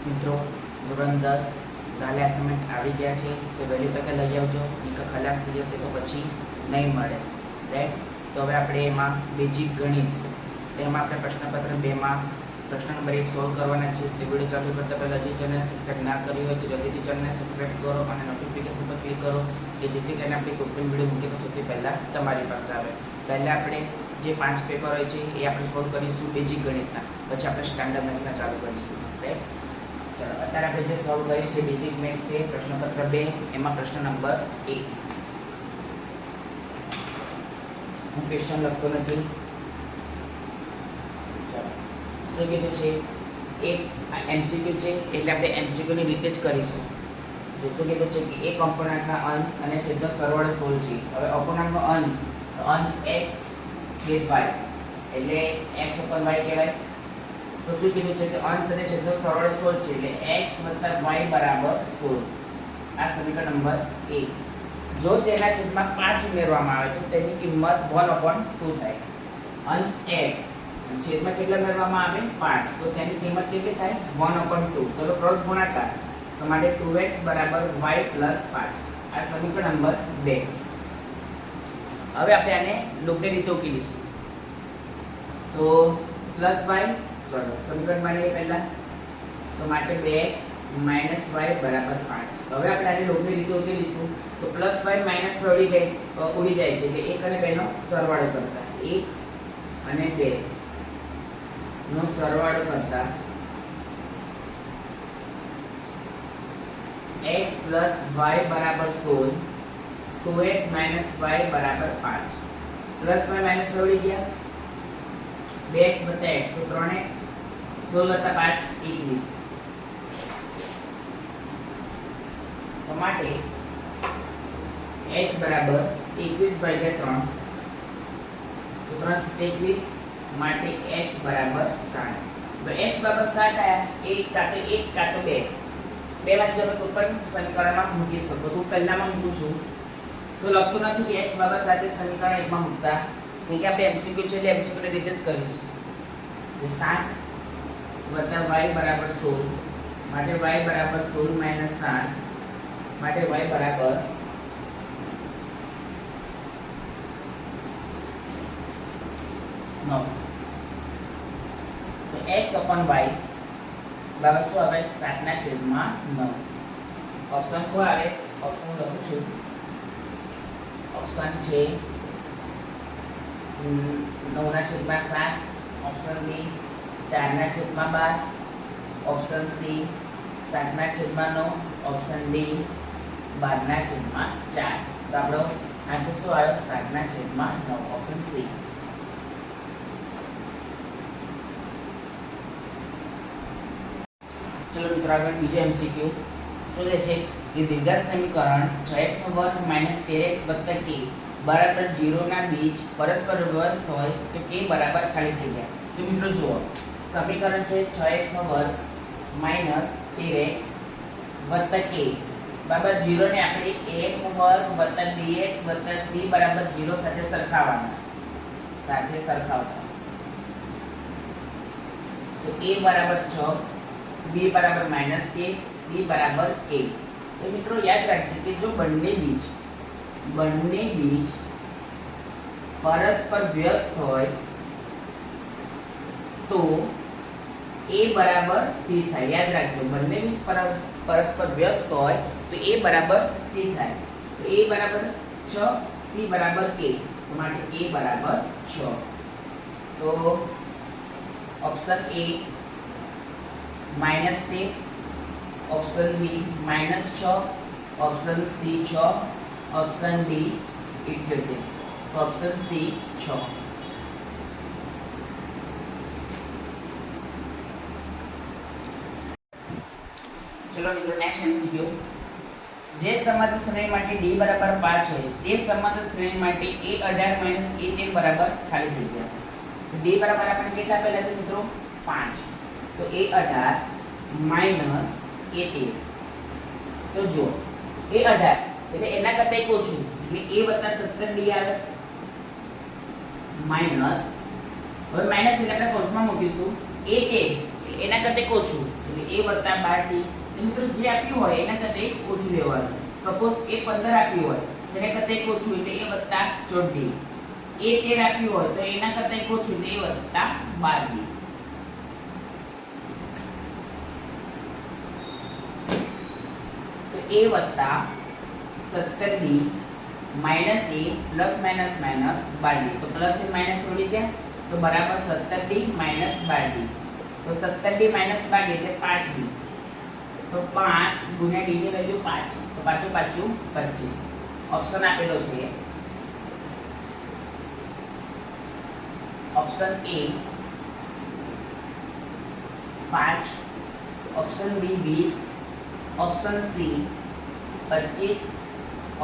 મિત્રો ધોરણ 10 ગાલે અસાઇનમેન્ટ આવી ગયા છે તો વહેલી તકે લઈ આવજો, નહીં ખલાસ થઈ જશે તો પછી નહીં મળે, રાઈટ. તો હવે આપણે એમાં બેઝિક ગણિત, એમાં આપણે પ્રશ્નપત્ર 2માં પ્રશ્ન નંબર 1 સોલ્વ કરવાના છે. તે વિડીયો ચાલુ કરતાં પહેલાં જે ચેનલ સબસ્ક્રાઈબ ના કરી હોય તો જલ્દીથી ચેનલને સબસ્ક્રાઈબ કરો અને નોટિફિકેશન પર ક્લિક કરો કે જેથી કરીને આપણે કોઈ પણ વિડીયો મૂકીએ તો સૌથી પહેલાં તમારી પાસે આવે. પહેલાં આપણે જે 5 પેપર હોય છે એ આપણે સોલ્વ કરીશું બેઝિક ગણિતના, પછી આપણે સ્ટાન્ડર્ડ મેથ્સના ચાલુ કરીશું, રાઈટ. ચલો, અત્યારે આપણે જે સોલ્વ કરીએ છીએ બેઝિક મેથ્સ છે પ્રશ્નપત્ર 2, એમાં પ્રશ્ન નંબર 1. હું ક્વેશ્ચન લખતો નથી. શું કીધું છે? એક એમસીક્યુ છે એટલે આપણે એમસીક્યુ ની રીતે જ કરીશું. જો શું કીધું છે કે એક અપૂર્ણાંકના અંશ અને છેદનો સરવાળો 16 છે. હવે અપૂર્ણાંકનો અંશ x છેદ y એટલે x ઉપર y કહેવાય. તો શું કીધું છે કે અંશ અને છેદનો સરવાળો 16 છે એટલે x y બરાબર 16. આ સમીકરણ નંબર 1. જો તેના છેદમાં 5 ઉમેરવામાં આવે તો તેની કિંમત 1/2 થાય. અંશ x છેદમાં કેટલા ઉમેરવામાં આવે? 5. તો તેની કિંમત કેટલી થાય? 1/2. તો ક્રોસ ગુણાકાર, તો માટે 2x બરાબર y + 5. આ સમીકરણ નંબર 2. હવે આપણે આને લૂપની રીતે ઉકેલીશું. તો +y, ચલો સમીકરણ બને પહેલા, તો માટે 2x - y બરાબર 5. હવે આપણે આને લૂપની રીતે ઉકેલીશું. તો +y - y ઉડી જાય છે એટલે 1 અને 2 નો સરવાળો કરતા 1 અને 2 નો સરવાળો કરતા x + y બરાબર 16, 2x - y બરાબર 5. +y - y ઉડી ગયા, 2x + x તો 3x, 16 + 5 21. તો માટે x બરાબર 21/3, તો 3 + 21 માટે x બરાબર 7. તો x બરાબર 7 આયા. 1 કાં તો 2 બે માંથી તમે કોઈ પણ સમીકરણમાં મૂકી શકો. તો પહેલામાં મૂકું છું તો લખતું નથી કે x બરાબર 7 એ સમીકરણ 1 માં મૂકતા, કારણ કે આપણે MCQ છે એટલે MCQ ની રીતે જ કરીશું. 7 + y બરાબર 16 માટે y બરાબર 16 - 7 માટે y બરાબર 9. તો x/y બરાબર શું આવે? 7/9. ઓપ્શન કો આવે? ઓપ્શન લખું છું. ઓપ્શન છે 9/7, option B 4/12, option C 7/9, option D 12/4. તો આપણો આન્સર શું આવ્યો? 7/9, ઓપ્શન સી. ચલો મિત્રો, આગળ બીજો MCQ શું છે કે દ્વિઘાત સમીકરણ 6x² - 13x + k બરાબર 0 ના બીજ પરસ્પર વ્યસ્ત હોય તો k બરાબર ખાલી જગ્યા. તો મિત્રો જુઓ, સમીકરણ છે 6x² - 13x + k બરાબર 0 ને આપણે ax² + bx + c બરાબર 0 સાથે સરખાવવાના, તો a બરાબર 6, b બરાબર -k, c બરાબર k. તો મિત્રો યાદ રાખજો કે જો બંને બીજ પરસ્પર વ્યસ્ત હોય તો a બરાબર c થાય. યાદ રાખજો, બંને બીજ પરસ્પર વ્યસ્ત હોય તો a બરાબર c થાય. તો a બરાબર 6, c બરાબર k, તો માટે a બરાબર 6. તો option a -3, option B -6, option C 6, option D 78. તો ઓપ્શન સી 6. ચલો મિત્રો, નેક્સ્ટ MCQ. જે સમગ્ર શ્રેણી માટે d બરાબર 5 હોય તે સમગ્ર શ્રેણી માટે a18 - a13 બરાબર ખાલી જગ્યા. તો d બરાબર આપણે કેટલા આપેલા છે મિત્રો? 5. તો a18 - a13. તો જુઓ, a18 એટલે એના કરતા એક ઓછું એટલે a + 17d આવે માઈનસ, હવે માઈનસ એટલે આપણે કૌંસમાં મૂકીશું 1 એના કરતા ઓછું એટલે a વત્તા 12d. મિત્રો જે આપ્યું હોય એના કરતા ઓછું લેવાનું. સપોઝ a 15 આપ્યું હોય તો એના કરતા ઓછું એટલે a વત્તા 14d. a 13 આપ્યું હોય તો એના કરતા ઓછું એટલે a વત્તા 12d. તો a વત્તા 17d minus a plus minus minus 12d. તો પ્લસ એ માઇનસ ઉડી ગયા તો બરાબર 17d માઇનસ 12d. તો 17d માઇનસ 12d એટલે 5d. તો 5 ગુણ્યા d ની વેલ્યુ 5 તો પાછું 25. ઓપ્શન આપેલો છે option A 5, option B 20, option C 25,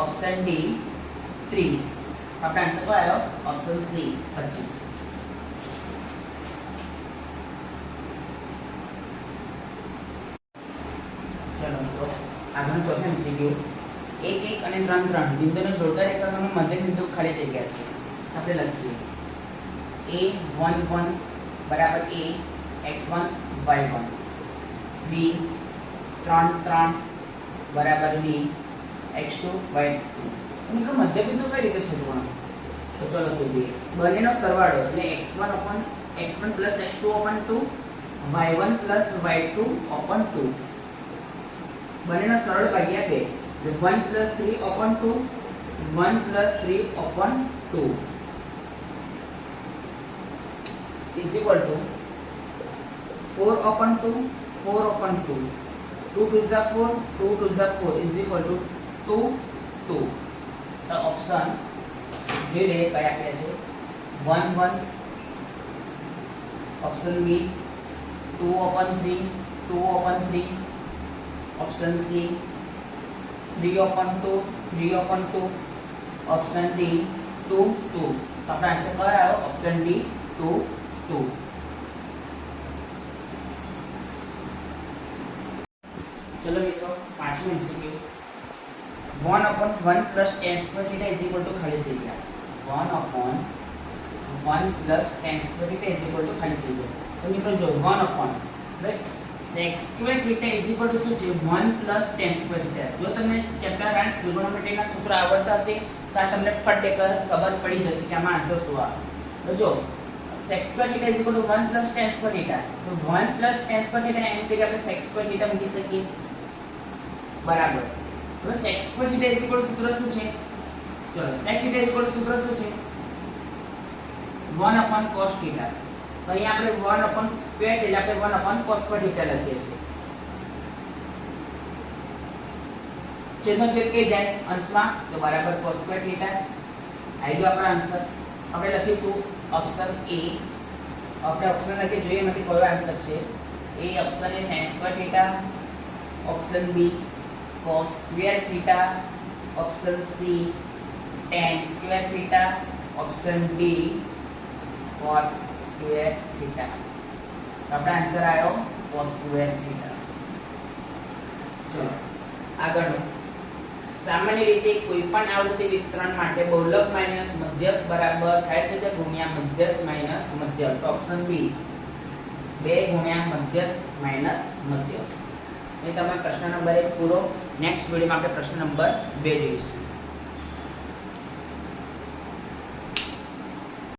option D 30. આપણા આન્સર કયો આવ્યો? Option C 25. ચલો મિત્રો આગળનું ચોથું એમસીક્યુ 1 1 અને 3 3 બિંદુને જોડતા રેખાખંડનું મધ્ય બિંદુ ખાલી જગ્યા છે. આપણે લખીએ a1 1 બરાબર a x1 y1, b 3 3 બરાબર b x2 y2. મિત્રો મધ્ય બિંદુ કઈ રીતે શોધવાનું? તો ચલો શોધીએ. બંનેનો સરવાળો એટલે x1 plus x2 upon 2 y1 plus y2 upon 2. બંનેનો સરળ ભાગ્યા 2 એટલે 1 plus 3 upon 2 1 plus 3 upon 2 is equal to 4 upon 2 4 upon 2 2 to the 4 2 to the 4 is equal to 2 2. તો ઓપ્શન જે રે કયા આપ્યા છે 1 1. Option B 2 upon 3 2 upon 3. Option C 3 upon 2 3 upon 2. Option D 2 2. તો આપણો આન્સર કયો આવ્યો? Option D 2 2. चलो મિત્રો પાંચમું MCQ 1 upon 1 plus tan square theta is equal to ખાલી જગ્યા 1 upon 1 plus tan square theta is equal to ખાલી જગ્યા. તો મિત્રો જો 1 upon right sec square theta is equal to શું છે 1 plus tan square theta. જો તમને ચેપ્ટર 8 ટ્રિગોનોમેટ્રીના સૂત્ર આવડતા હશે તો આ તમને ફટ ખબર પડી જશે કે આમાં આન્સર શું આવે. તો જો sec square theta is equal to 1 plus tan square theta. તો 1 plus tan square theta એની જગ્યાએ આપણે sec square theta મૂકી શકીએ બરાબર. હવે sec square theta is equal to સૂત્ર શું છે? ચલો sec theta is equal to સૂત્ર શું છે 1 upon cos theta. તો અહીંયા આપણે 1 upon square છે એટલે આપણે 1 upon cos square theta લખીએ છીએ. છેદનો છેદ કે જાય અંશમાં તો બરાબર cos square theta. આવી ગયો આપણો આન્સર. આપણે લખીશું ઓપ્શન A. આપણે ઓપ્શન લખી જોઈએ એમાંથી કયો આન્સર છે. A option A sin square theta, option B cos square theta, option C tan square theta, option D cot square theta. આપણા આન્સર આવ્યો cos square theta. ચલો આગળનું સામાન્ય રીતે કોઈપણ આવૃત્તિ વિતરણ માટે બહુલક માઈનસ મધ્યસ્થ બરાબર થાય છે કે ગુણ્યા મધ્યસ્થ માઈનસ મધ્ય. તો ઓપ્શન બી 2 ગુણ્યા મધ્યસ્થ માઈનસ મધ્ય. એ તમે પ્રશ્ન નંબર 1 પૂરો. નેક્સ્ટ વિડિયોમાં આપણે પ્રશ્ન નંબર 2 જોઈશું.